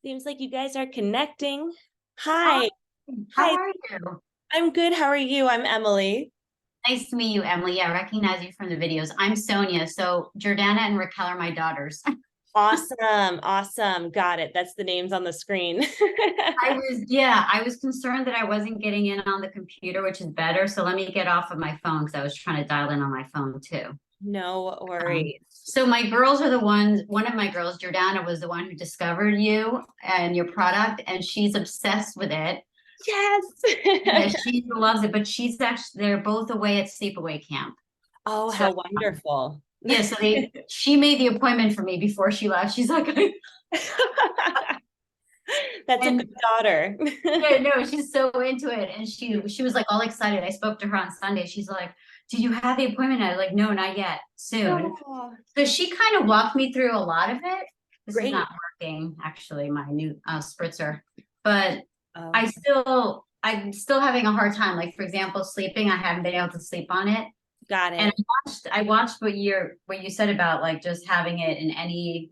Seems like you guys are connecting. Hi, Hi. how Hi. are you? I'm good. How are you? I'm Emily. Nice to meet you, Emily. Yeah, I recognize you from the videos. I'm Sonia. So Jordana and Raquel are my daughters. Awesome. Awesome. Got it. That's the names on the screen. I was concerned that I wasn't getting in on the computer, which is better. So let me get off of my phone because I was trying to dial in on my phone too. No worries. So my girls are the ones, one of my girls, Jordana, was the one who discovered you and your product, and she's obsessed with it. Yeah, Yes. she loves it, but they're both away at sleepaway camp. Oh, So how wonderful. yeah, so she made the appointment for me before she left. She's like, That's a and good daughter. yeah, no, she's so into it. And she was like all excited. I spoke to her on Sunday. She's like, "Did you have the appointment?" I was like, "No, not yet. Soon." Oh, So she kind of walked me through a lot of it. This is great. not working, actually, my new spritzer. But Oh, I'm still having a hard time. Like for example, sleeping, I haven't been able to sleep on it. got And it. I watched what you said about like just having it in any,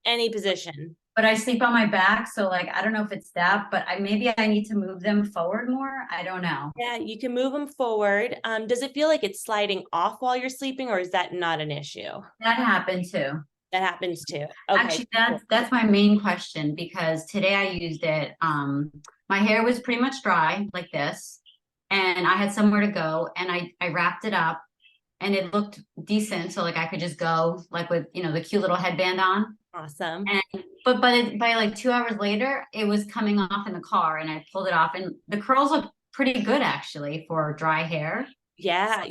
Any position. but I sleep on my back. So like, I don't know if it's that, but maybe I need to move them forward more. I don't know. Yeah, you can move them forward. Does it feel like it's sliding off while you're sleeping, or is that not an issue? That happened too. That happens too. Okay, Actually, cool. that's my main question because today I used it. My hair was pretty much dry like this, and I had somewhere to go, and I wrapped it up, and it looked decent. So like I could just go like with the cute little headband on. Awesome. And but by like 2 hours later, it was coming off in the car, and I pulled it off, and the curls look pretty good actually for dry hair. Yeah, So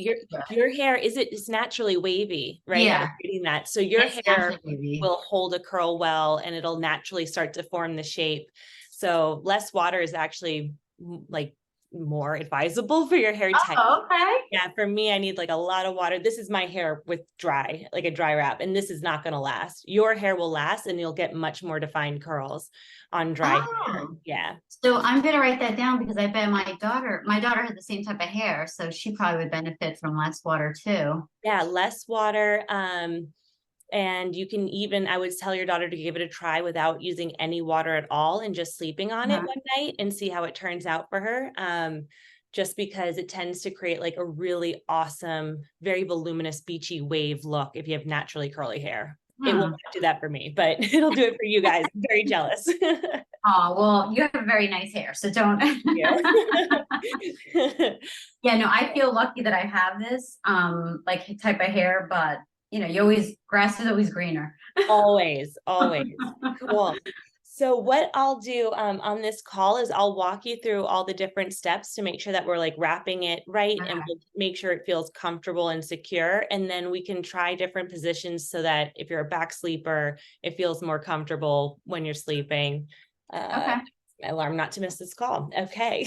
your hair is naturally wavy, right? I was yeah, reading that. So your it's hair naturally wavy. will hold a curl well and it'll naturally start to form the shape. So less water is actually like more advisable for your hair type. Oh, okay. Yeah, for me, I need like a lot of water. This is my hair with dry, like a dry wrap, and this is not going to last. Your hair will last and you'll get much more defined curls on dry hair. Oh, Yeah. so I'm gonna write that down because I bet my daughter has the same type of hair, so she probably would benefit from less water too. Yeah, less water. And you can even, I would tell your daughter to give it a try without using any water at all and just sleeping on it Uh-huh. one night and see how it turns out for her. Just because it tends to create like a really awesome, very voluminous, beachy wave look if you have naturally curly hair. It will Hmm. not do that for me, but it'll do it for you guys. I'm very jealous. Thank Oh, well, you have very nice hair, so don't. you. Yeah, no, I feel lucky that I have this like type of hair, but grass is always greener. Always, always. Cool. So what I'll do on this call is I'll walk you through all the different steps to make sure that we're like wrapping it right and we'll make sure it feels comfortable and secure. And then we can try different positions so that if you're a back sleeper, it feels more comfortable when you're sleeping. Okay. My alarm not to miss this call. Okay.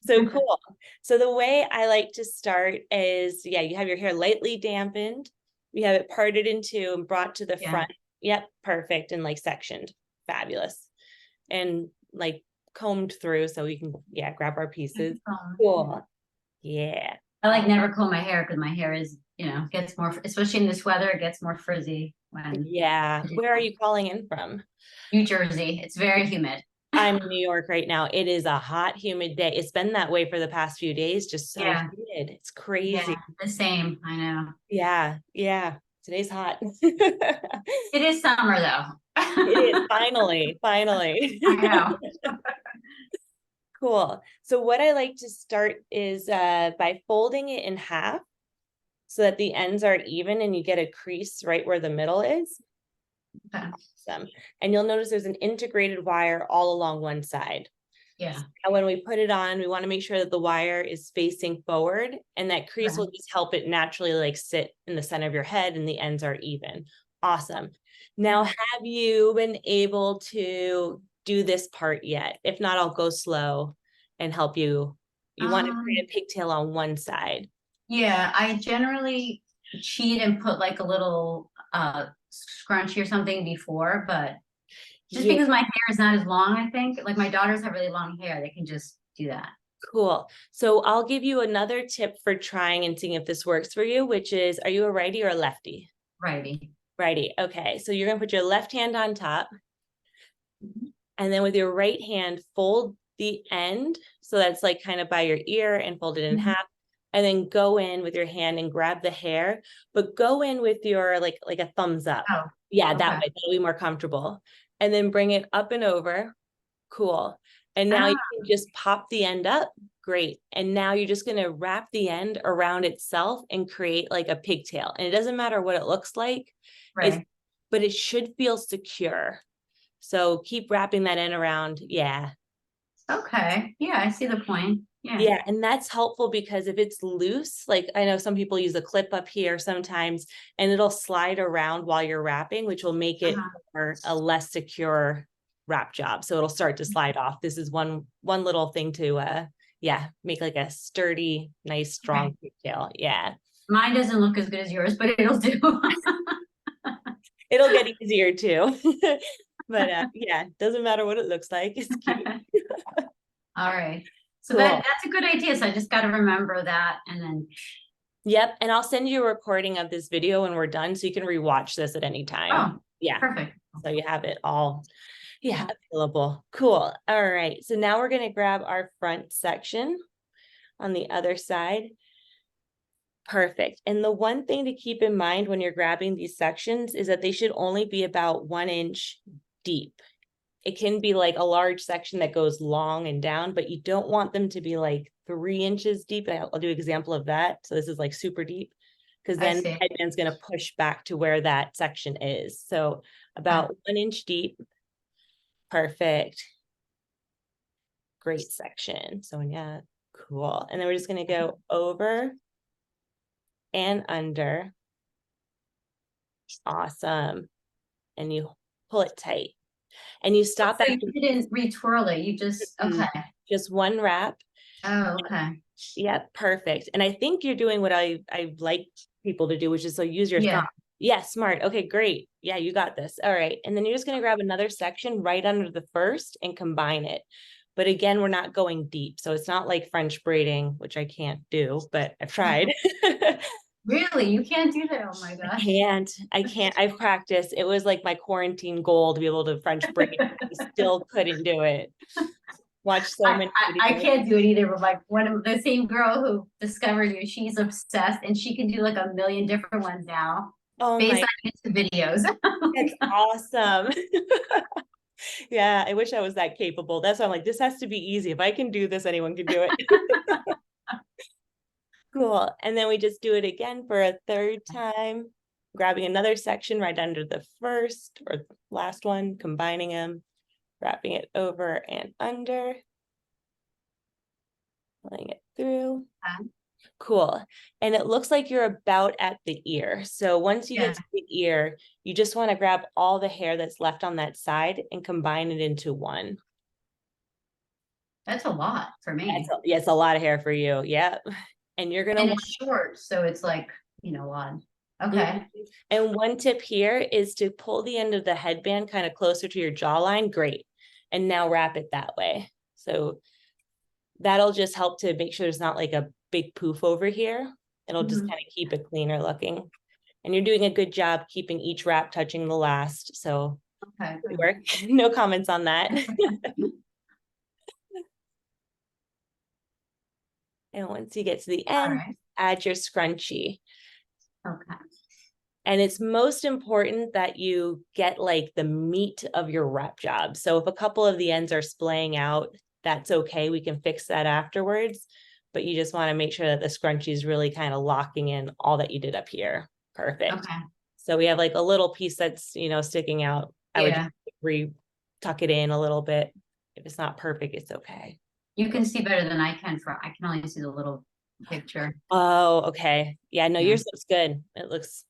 So cool. So the way I like to start is, yeah, you have your hair lightly dampened. We have it parted in two and brought to the Yeah. front. Yep, perfect. And like sectioned. Fabulous. And like combed through so we can, yeah, grab our pieces. Cool. Yeah. I like never comb my hair because my hair is, gets more, especially in this weather, it gets more frizzy when Yeah. Where are you calling in from? New Jersey. It's very humid. I'm in New York right now. It is a hot, humid day. It's been that way for the past few days, just so Yeah. humid. It's Yeah. crazy. The same. I know. Yeah. Yeah. Today's hot. It is summer though. It is finally, finally. I know. Cool. So what I like to start is by folding it in half so that the ends are even and you get a crease right where the middle is. Okay. Awesome. And you'll notice there's an integrated wire all along one side. Yeah. Now, when we put it on, we want to make sure that the wire is facing forward and that crease will Okay. just help it naturally like sit in the center of your head and the ends are even. Awesome. Now, have you been able to do this part yet? If not, I'll go slow and help you. You want to create Um, a pigtail on one side. yeah, I generally cheat and put like a little scrunchie or something before, but just Yeah, because my hair is not as long, I think. Like my daughters have really long hair, they can just do that. cool. So I'll give you another tip for trying and seeing if this works for you, which is, are you a righty or a lefty? Righty. Righty. Okay. So you're going to put your left hand on top And then with your right hand, fold the end. So that's like kind of by your ear and fold it in half. And then go in with your hand and grab the hair, but go in with your like a thumbs up. Oh, Yeah, that okay. way, that'll be more comfortable. And then bring it up and over. Cool. And now you can just pop the end up. Great. And now you're just going to wrap the end around itself and create like a pigtail. And it doesn't matter what it looks like. Right. But it should feel secure. So keep wrapping that in around. Yeah. Okay. Yeah, I see the point. Yeah. Yeah. And that's helpful because if it's loose, like I know some people use a clip up here sometimes, and it'll slide around while you're wrapping, which will make it a less secure wrap job. So it'll start to slide off. This is one little thing to yeah, make like a sturdy, nice, strong pigtail. Yeah. Mine doesn't look as good as yours, but it'll do. It'll get easier too. But yeah, doesn't matter what it looks like. It's cute. All right. So Cool. that's a good idea. So I just got to remember that. And then, Yep. And I'll send you a recording of this video when we're done, so you can rewatch this at any time. oh, Yeah. perfect. So you have it all, yeah, available. Cool. All right. So now we're going to grab our front section on the other side. Perfect. And the one thing to keep in mind when you're grabbing these sections is that they should only be about 1 inch deep. It can be like a large section that goes long and down, but you don't want them to be like 3 inches deep. And I'll do an example of that. So this is like super deep, because then the headband's going to push back to where that section is. So about 1 inch deep. Perfect. Great section. So yeah, cool. And then we're just going to go over and under. Awesome. And you pull it tight. And you stop So after. you didn't retwirl it. You just, okay. Just one wrap. Oh, okay. Yep, perfect. And I think you're doing what I like people to do, which is so use your thumb. Yeah, smart. Okay, great. Yeah, you got this. All right. And then you're just going to grab another section right under the first and combine it. But again, we're not going deep. So it's not like French braiding, which I can't do, but I've tried. Really? You can't do that? Oh my gosh. I can't. I've practiced. It was like my quarantine goal to be able to French braid. I still couldn't do it. Watch so many videos. I can't do it either, but like one of the same girl who discovered you, she's obsessed and she can do like a million different ones now. Oh based my, on YouTube videos. that's awesome. Yeah, I wish I was that capable. That's why I'm like, this has to be easy. If I can do this, anyone can do it. Cool. And then we just do it again for a third time, grabbing another section right under the first or last one, combining them, wrapping it over and under, pulling it through. Cool. And it looks like you're about at the ear. So once you get to the ear, you just want to grab all the hair that's left on that side and combine it into one. That's a lot for me. Yeah, it's a lot of hair for you. Yeah. And you're going to. And it's short, so it's like, a lot. Okay. And one tip here is to pull the end of the headband kind of closer to your jawline. Great. And now wrap it that way. So that'll just help to make sure there's not like a big poof over here. It'll just kind of keep it cleaner looking. And you're doing a good job keeping each wrap touching the last. So good work. No comments on that. And once you get to the end, add your scrunchie. Okay. And it's most important that you get like the meat of your wrap job. So if a couple of the ends are splaying out, that's okay. We can fix that afterwards. But you just want to make sure that the scrunchie is really kind of locking in all that you did up here. Perfect. Okay. So we have like a little piece that's, sticking out. I would tuck it in a little bit. If it's not perfect, it's okay. You can see better than I can. I can only see the little picture. Oh, okay. Yeah, no, yours looks good. It looks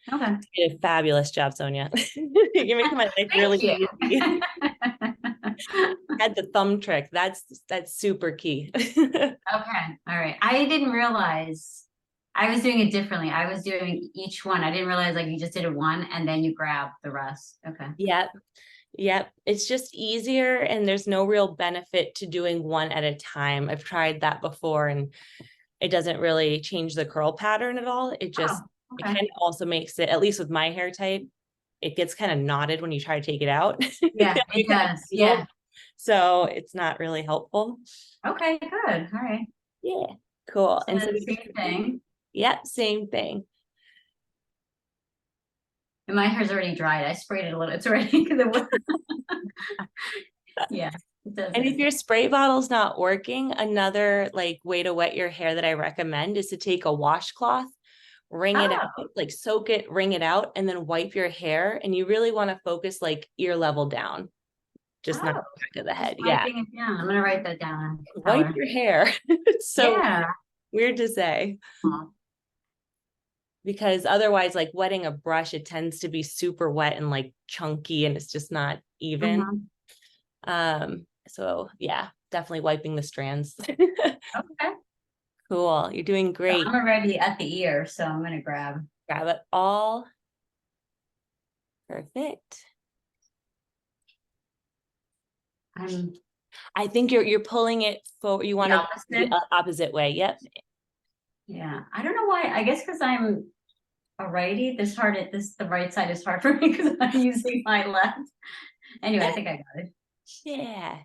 okay. You did a fabulous job, Sonia. You're making my life really easy. Had the thumb trick. That's super key. Okay. All right. I didn't realize I was doing it differently. I was doing each one. I didn't realize like you just did it one and then you grab the rest. Okay. Yep. It's just easier and there's no real benefit to doing one at a time. I've tried that before and it doesn't really change the curl pattern at all. It just it kind of also makes it, at least with my hair type, it gets kind of knotted when you try to take it out. Yeah, it does. Yeah. So it's not really helpful. Okay, good. All right. Yeah, cool. So And so the same thing. yep, same thing. And my hair's already dried. I sprayed it a little. It's already yeah, it does And if it. your spray bottle's not working, another like way to wet your hair that I recommend is to take a washcloth, wring it Oh, out, like soak it, wring it out, and then wipe your hair. And you really want to focus like ear level down, just not oh, the back of the just head. Yeah. wiping it down. I'm gonna write that down. Tell Wipe her. your hair. It's so Yeah. weird to say Oh, because otherwise, like wetting a brush, it tends to be super wet and like chunky and it's just not even. mhm. So yeah, definitely wiping the strands. Okay. Cool. You're doing So great. I'm already at the ear, so I'm gonna grab. Grab it all. Perfect. I'm I think you're pulling it for you want the to the opposite. opposite way. Yep. Yeah. I don't know why. I guess because I'm a righty. The right side is hard for me because I'm using my left. Anyway, I think I got it. Yeah.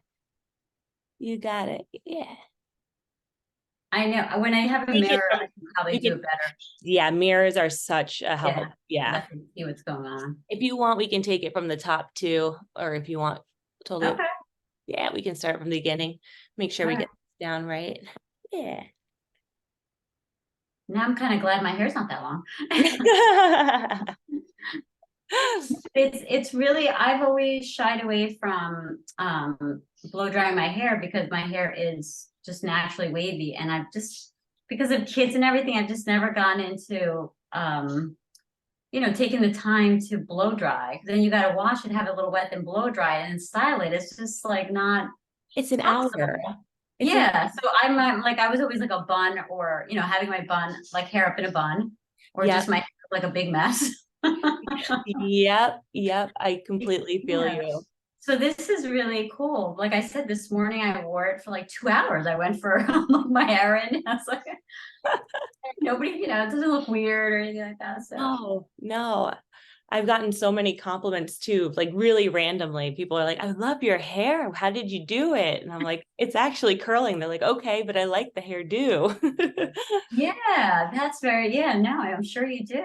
You got it. Yeah. I know when I have a Take it mirror, from I can probably you do can it better. yeah, mirrors are such a help. Yeah. Yeah. I can see what's going on. If you want, we can take it from the top too, or if you want totally Okay. yeah, we can start from the beginning. Make sure All we right. get this down right. Yeah. Now I'm kind of glad my hair's not that long. It's really I've always shied away from blow drying my hair because my hair is just naturally wavy and I've just because of kids and everything I've just never gone into taking the time to blow dry. Then you got to wash it, have it a little wet, then blow dry it and style it. It's just like not It's an hour. possible. It's an Yeah, so like I was always like a bun or having my bun like hair up in a bun or yep. just my hair like a big mess. Yep. I completely feel Yeah. you. So this is really cool. Like I said, this morning I wore it for like 2 hours. I went for my errand. I was like, nobody, it doesn't look weird or anything like that. So No. I've gotten so many compliments too, like really randomly. People are like, I love your hair. How did you do it? And I'm like, it's actually curling. They're like, okay, but I like the hairdo. yeah, yeah, no, I'm sure you do.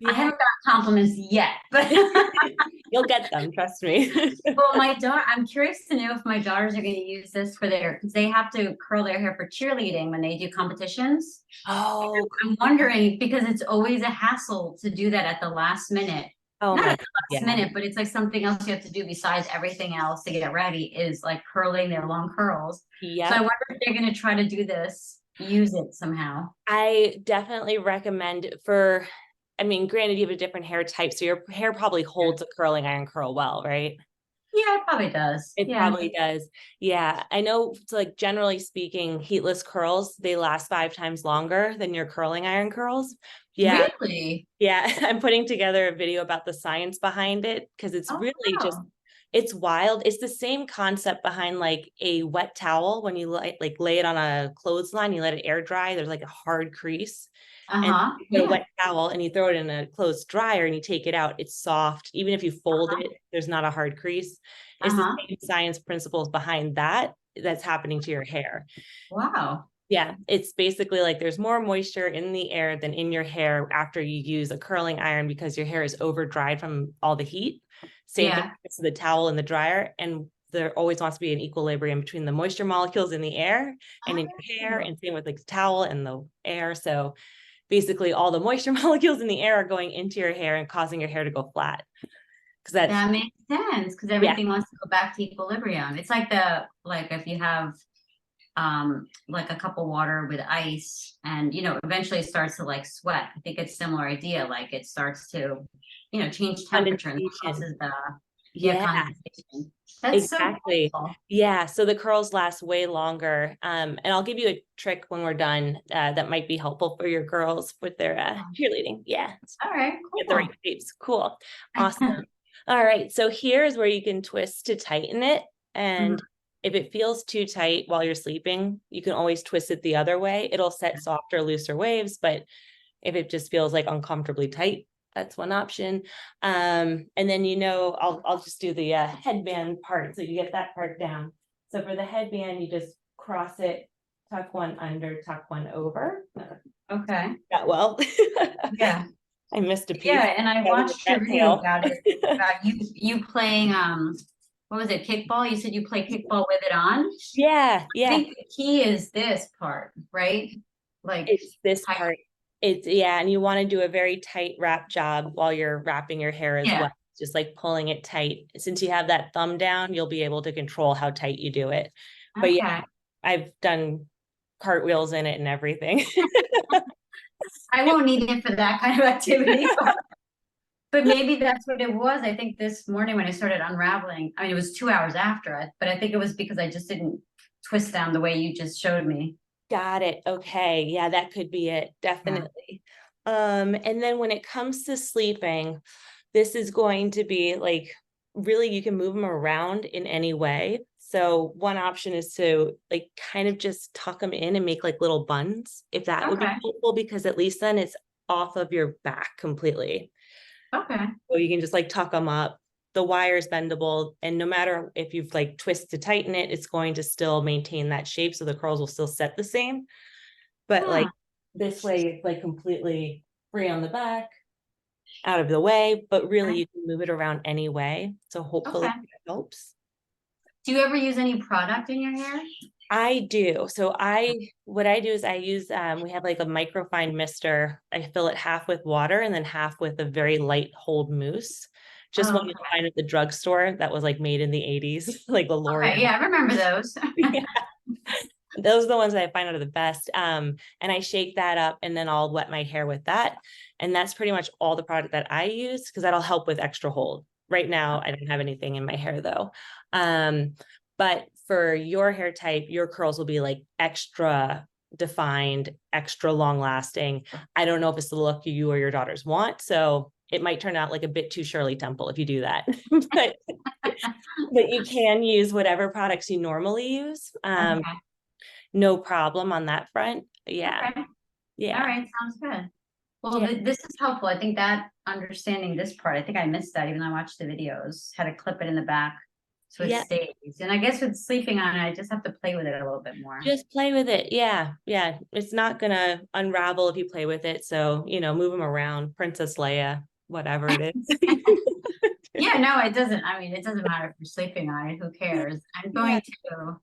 I Yeah. haven't got compliments yet, but You'll get them, trust me. well, I'm curious to know if my daughters are going to use this because they have to curl their hair for cheerleading when they do competitions. Oh, I'm wondering because it's always a hassle to do that at the last minute. oh Not my, at the last yeah. minute, but it's like something else you have to do besides everything else to get ready is like curling their long curls. So I Yep. wonder if they're going to try to do this, use it somehow. I definitely recommend I mean, granted, you have a different hair type, so your hair probably holds a curling iron curl well, right? Yeah, it probably does. It Yeah. probably does. Yeah. I know, it's like generally speaking, heatless curls, they last 5 times longer than your curling iron curls. Yeah. Really? Yeah. I'm putting together a video about the science behind it because it's Oh, really just, wow. it's wild. It's the same concept behind like a wet towel. When you like lay it on a clothesline, you let it air dry, there's like a hard crease. And Uh-huh. you get a Yeah. wet towel and you throw it in a clothes dryer and you take it out, it's soft. Even if you fold Uh-huh. it, there's not a hard crease. It's the Uh-huh. same science principles behind that that's happening to your hair. Wow. Yeah, it's basically like there's more moisture in the air than in your hair after you use a curling iron because your hair is over dried from all the heat. Same thing Yeah. with the towel in the dryer. And there always wants to be an equilibrium between the moisture molecules in the air and in your hair, Oh, and same with like the towel and the air. So basically all the moisture molecules in the air are going into your hair and causing your hair to go flat. Because that's, that makes sense because yeah, everything wants to go back to equilibrium. It's like if you have like a cup of water with ice and eventually it starts to like sweat. I think it's similar idea. Like it starts to, change temperature and condensation. causes the Yeah, condensation. That's so exactly. cool. Yeah. So the curls last way longer. And I'll give you a trick when we're done that might be helpful for your girls with their cheerleading. Yeah. All right, Get the cool. right shapes. Cool. Awesome. All right. So here's where you can twist to tighten it. Mhm. And if it feels too tight while you're sleeping, you can always twist it the other way. It'll set softer, looser waves. But if it just feels like uncomfortably tight, that's one option. And then, I'll just do the headband part. So you get that part down. So for the headband, you just cross it, tuck one under, tuck one over. Okay. That well. Yeah. I missed a piece. Yeah, and I watched your video about it, about you playing what was it, kickball? You said you play kickball with it on. Yeah, I yeah. think the key is this part, right? Like It's this I- part. And you want to do a very tight wrap job while you're wrapping your hair as Yeah. well. Just like pulling it tight. Since you have that thumb down, you'll be able to control how tight you do it. But yeah, Okay. I've done cartwheels in it and everything. I won't need it for that kind of activity. But maybe that's what it was. I think this morning when I started unraveling, I mean, it was 2 hours after it, but I think it was because I just didn't twist them the way you just showed me. Got it. Okay. Yeah, that could be it. Definitely. And then when it comes to sleeping, this is going to be like really you can move them around in any way. So one option is to like kind of just tuck them in and make like little buns, if that would be Okay. helpful, because at least then it's off of your back completely. Okay. So you can just like tuck them up. The wire is bendable, and no matter if you've like twist to tighten it, it's going to still maintain that shape. So the curls will still set the same. But like this way, it's like completely free on the back, out of the way, but really you can move it around anyway. So hopefully Okay. it helps. Do you ever use any product in your hair? I do. So what I do is I use, we have like a microfine mister. I fill it half with water and then half with a very light hold mousse. Just one you Okay. find at the drugstore that was like made in the 80s, like the L'Oreal. Okay, yeah, I remember those. Yeah. Those are the ones that I find are the best. And I shake that up and then I'll wet my hair with that. And that's pretty much all the product that I use because that'll help with extra hold. Right now, I don't have anything in my hair though. But for your hair type, your curls will be like extra defined, extra long lasting. I don't know if it's the look you or your daughters want. So it might turn out like a bit too Shirley Temple if you do that. but you can use whatever products you normally use. Okay. No problem on that front. Yeah. Okay. All Yeah. right, sounds good. Well, Yeah. this is helpful. I think that understanding this part, I think I missed that even though I watched the videos, how to clip it in the back so it Yeah. stays. And I guess with sleeping on it, I just have to play with it a little bit more. Just play with it. Yeah. Yeah. It's not gonna unravel if you play with it. So, move them around, Princess Leia, whatever it is. Yeah, no, it doesn't. I mean, it doesn't matter if you're sleeping on it. Who cares? I'm going to.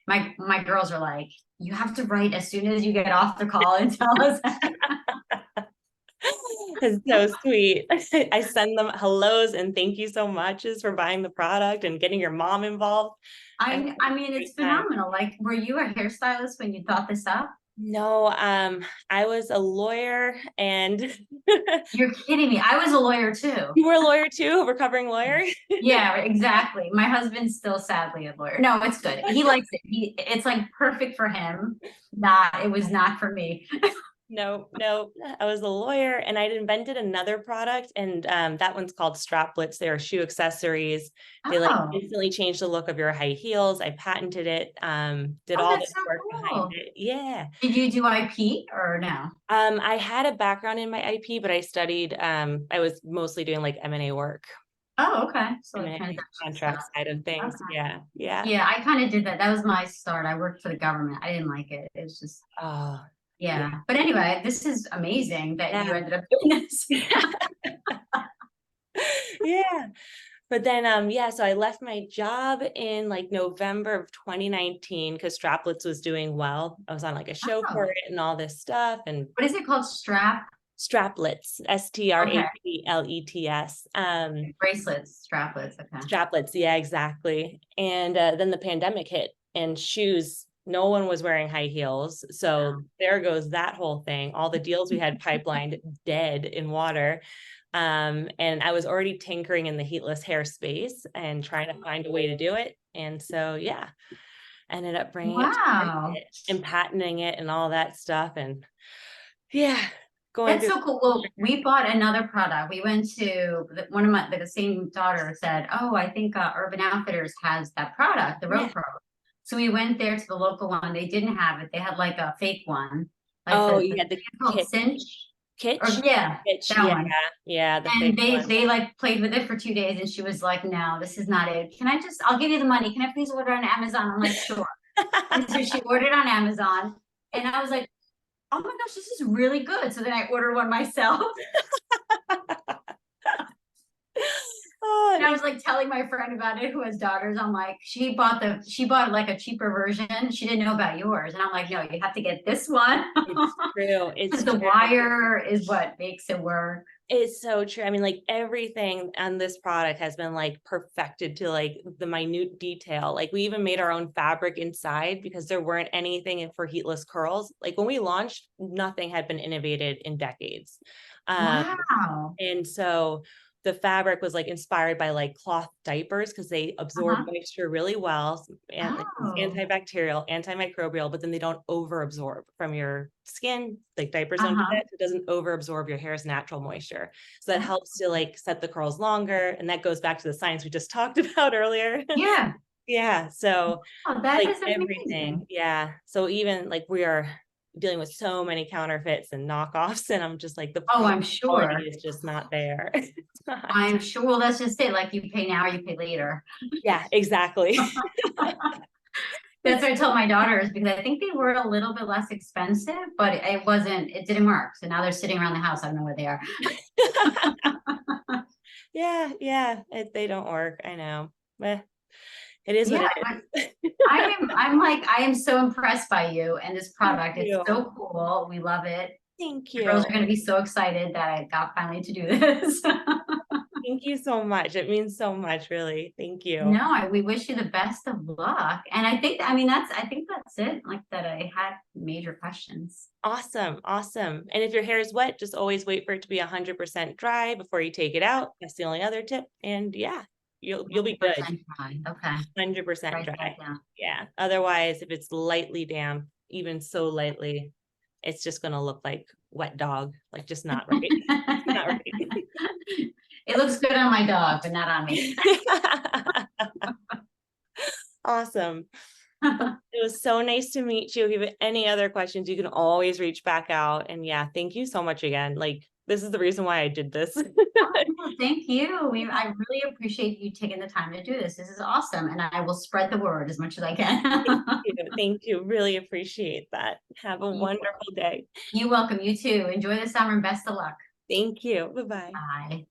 My girls are like, you have to write as soon as you get off the call and tell us. It's so sweet. I send them hellos and thank you so much for buying the product and getting your mom involved. I mean, it's phenomenal. Like, were you a hairstylist when you thought this up? No, I was a lawyer and You're kidding me. I was a lawyer too. you were a lawyer too, a recovering lawyer? Yeah, exactly. My husband's still sadly a lawyer. No, it's good. He likes it. It's like perfect for him. It was not for me. No, I was a lawyer and I'd invented another product and that one's called straplets. They are shoe accessories. They like Oh, instantly change the look of your high heels. I patented it, did all the that's so work cool. behind it. Yeah. Did you do IP or no? I had a background in my IP, but I studied, I was mostly doing like M&A work. Oh, okay. So like M&A transaction contract stuff. side of things. Okay. Yeah. Yeah. Yeah, I kind of did that. That was my start. I worked for the government. I didn't like it. It was just, Oh, yeah. But anyway, this is amazing that you yeah. ended up doing this. Yeah. But then, so I left my job in like November of 2019 because Straplets was doing well. I was on like a show for Oh, it and all this stuff. And what is it called? Straplets, Straplets. Bracelets, straplets. Okay. Straplets, yeah, exactly. And then the pandemic hit and shoes, no one was wearing high heels. So there goes that whole thing. All the deals we had pipelined dead in water. And I was already tinkering in the heatless hair space and trying to find a way to do it. And so, yeah, ended up bringing it to market and patenting it and all that stuff. And yeah, That's so cool. Well, we bought another product. We went to one of the same daughter said, "Oh, I think Urban Outfitters has that product, the RobeCurls." So we went there to the local one. They didn't have it. They had like a fake one. Like you had the kit. cinch. Kitsch? Yeah, Kitsch, that yeah, one. yeah, the And thick one. they like played with it for 2 days, and she was like, "No, this is not it. I'll give you the money. Can I please order on Amazon?" I'm like, "Sure." And so she ordered on Amazon, and I was like, "Oh my gosh, this is really good." So then I ordered one myself. Oh, And I was like telling my friend about it who has daughters. I'm like, she bought like a cheaper version. She didn't know about yours. And I'm like, no, you have to get this one. it's true. It's Because the true. wire is what makes it work. It's so true. I mean, like everything on this product has been like perfected to like the minute detail. Like we even made our own fabric inside because there weren't anything for heatless curls. Like when we launched, nothing had been innovated in decades. Um, Wow. and so the fabric was like inspired by like cloth diapers because they absorb Uh-huh. moisture really well, and it's Oh. antibacterial, antimicrobial, but then they don't over absorb from your skin. Like diapers don't do Uh-huh. that. So it doesn't over absorb your hair's natural moisture. So that Oh, helps to like set the curls longer. And that goes back to the science we just talked about earlier. yeah. Yeah. So Oh, that like is everything. amazing. Yeah. So even like we are dealing with so many counterfeits and knockoffs, and I'm just like the Oh, product I'm quality sure. is just not there. It's not. I'm sure. Well, that's just it. Like you pay now, you pay later. Yeah, exactly. That's It's what I told my daughters because I think they were a little bit less expensive, but it didn't work. So now they're sitting around the house. I don't know where they are. yeah, yeah. They don't work. I know. Eh, it is what Yeah, it is. I am so impressed by you and this Thank product. It's you. so cool. We love it. Thank The girls you. are going to be so excited that I got finally to do this. Thank you so much. It means so much, really. Thank you. No, we wish you the best of luck. And I think that's it. Like that I had major questions. Awesome. Awesome. And if your hair is wet, just always wait for it to be 100% dry before you take it out. That's the only other tip. And yeah, you'll be good. 100% dry. Okay. 100% Write that dry. down. Yeah. Otherwise, if it's lightly damp, even so lightly, it's just going to look like wet dog, like just not right. Not right. It looks good on my dog, but not on me. Awesome. Well, it was so nice to meet you. If you have any other questions, you can always reach back out. And yeah, thank you so much again. Like, this is the reason why I did this. Oh, thank you. I really appreciate you taking the time to do this. This is awesome. And I will spread the word as much as I Thank can. you. Thank you. Really appreciate that. Have a wonderful day. You're welcome. You too. Enjoy the summer and best of luck. Thank you. Bye-bye. Bye.